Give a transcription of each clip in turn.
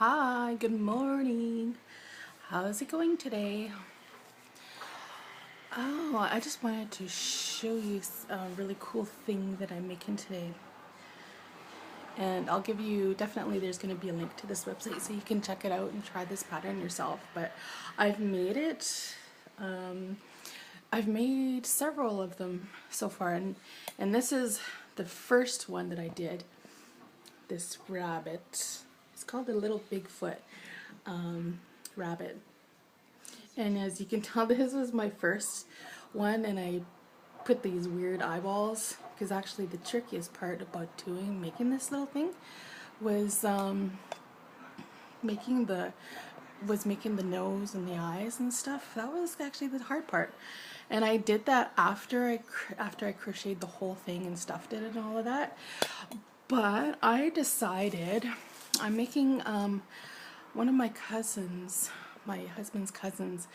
Hi, good morning. How's it going today? Oh, I just wanted to show you a really cool thing that I'm making today. And I'll give you, definitely there's going to be a link to this website so you can check it out and try this pattern yourself. But I've made it. I've made several of them so far. And this is the first one that I did. This rabbit. It's called a little Bigfoot rabbit. And as you can tell, this was my first one, and I put these weird eyeballs, because actually the trickiest part about making this little thing was making the nose and the eyes and stuff. That was actually the hard part, and I did that after I crocheted the whole thing and stuffed it and all of that. But I decided I'm making one of my cousins, my husband's cousins,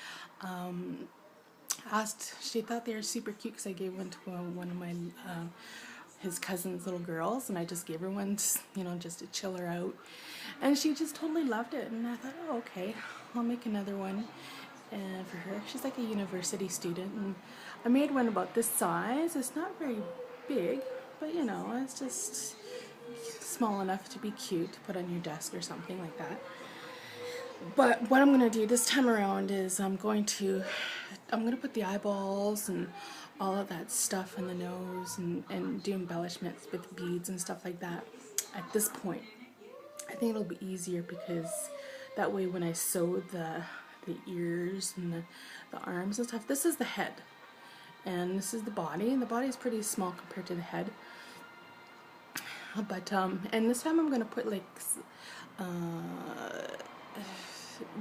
asked, she thought they were super cute because I gave one to one of my his cousin's little girls, and I just gave her one, just to chill her out, and she just totally loved it. And I thought, oh, okay, I'll make another one for her. She's like a university student, and I made one about this size. It's not very big, but it's just small enough to be cute to put on your desk or something like that. But what I'm going to do this time around is I'm going to put the eyeballs and all of that stuff in the nose and do embellishments with beads and stuff like that at this point. I think it'll be easier because that way when I sew the ears and the arms and stuff, this is the head and this is the body, and the body is pretty small compared to the head. But and this time I'm going to put like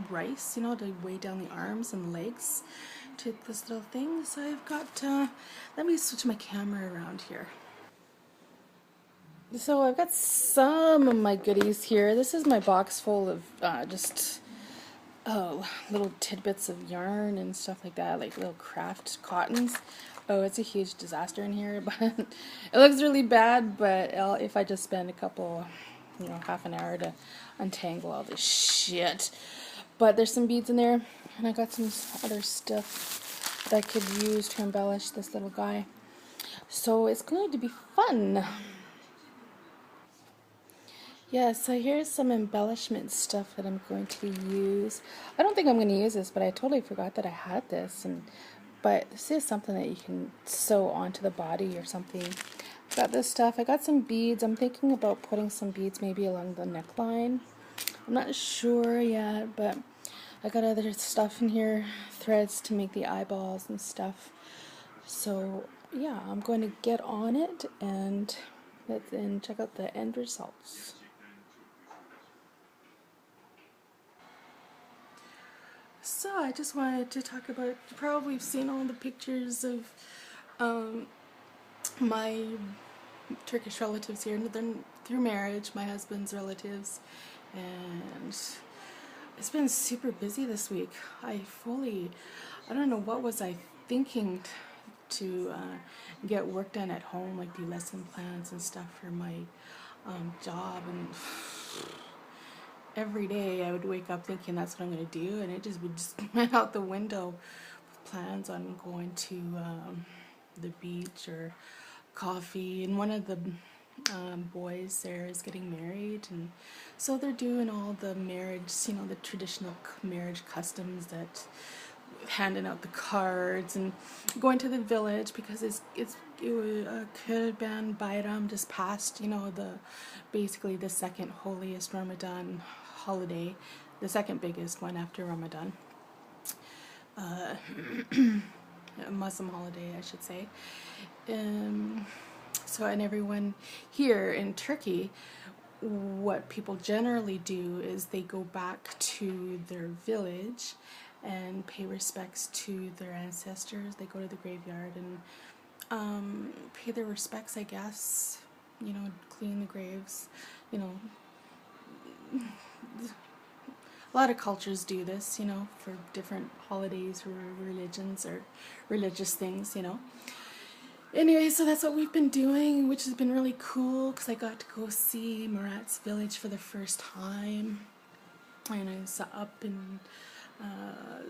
rice, to weigh down the arms and legs to this little thing. So I've got, let me switch my camera around here. So I've got some of my goodies here. This is my box full of just little tidbits of yarn and stuff like that, like little craft cottons. Oh, it's a huge disaster in here, but it looks really bad, but if I just spend a couple, half an hour to untangle all this shit. But there's some beads in there, and I got some other stuff that I could use to embellish this little guy. So it's going to be fun. Yeah, so here's some embellishment stuff that I'm going to use. I don't think I'm going to use this, but I totally forgot that I had this. But this is something that you can sew onto the body or something. Got this stuff. I got some beads. I'm thinking about putting some beads maybe along the neckline. I'm not sure yet, but I got other stuff in here, threads to make the eyeballs and stuff. So yeah, I'm going to get on it and check out the end results. So I just wanted to talk about, you probably have seen all the pictures of my Turkish relatives here through marriage, my husband's relatives, and it's been super busy this week. I don't know what was I thinking to get work done at home, like do lesson plans and stuff for my job, and every day I would wake up thinking that's what I'm going to do, and it just would just went out the window with plans on going to the beach or coffee. And one of the boys there is getting married, and so they're doing all the marriage, the traditional marriage customs, that handing out the cards and going to the village because it was kurban bayram just passed, basically the second holiest Ramadan holiday, the second biggest one after Ramadan, a Muslim holiday, I should say. So, and everyone here in Turkey, what people generally do is they go back to their village and pay respects to their ancestors. They go to the graveyard and pay their respects, I guess, clean the graves, a lot of cultures do this, for different holidays or religions or religious things, Anyway, so that's what we've been doing, which has been really cool because I got to go see Murat's village for the first time. and it's up in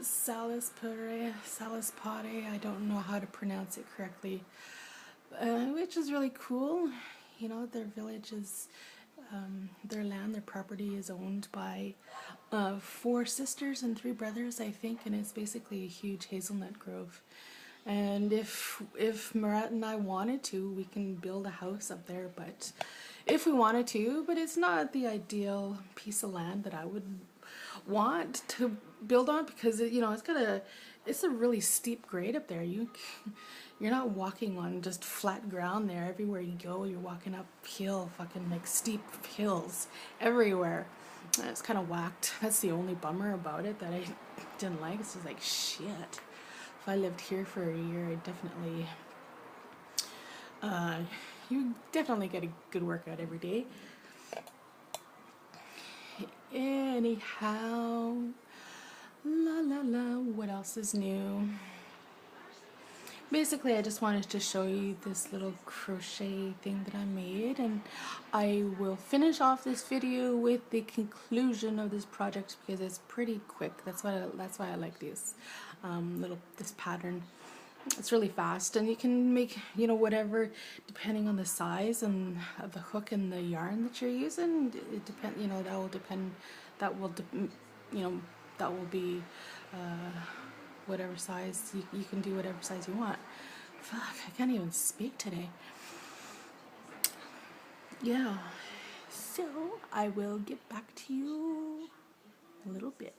Salisbury, I don't know how to pronounce it correctly, which is really cool. You know, their village is, their land, their property is owned by 4 sisters and 3 brothers, I think, and it's basically a huge hazelnut grove. And if Murat and I wanted to, we can build a house up there, but if we wanted to, but it's not the ideal piece of land that I would want to build on, because you know, it's a really steep grade up there. You're not walking on just flat ground there. Everywhere you go, you're walking uphill, fucking like steep hills everywhere. And it's kind of whacked. That's the only bummer about it that I didn't like. It's just like, shit. If I lived here for a year, I'd definitely, you definitely get a good workout every day. Anyhow, la la la, what else is new? Basically, I just wanted to show you this little crochet thing that I made, and I will finish off this video with the conclusion of this project because it's pretty quick. That's why I like this this pattern. It's really fast, and you can make, you know, whatever depending on the size and of the hook and the yarn that you're using. It depend, you know, that will be whatever size. You can do whatever size you want. Fuck, I can't even speak today. Yeah, so I will get back to you in a little bit.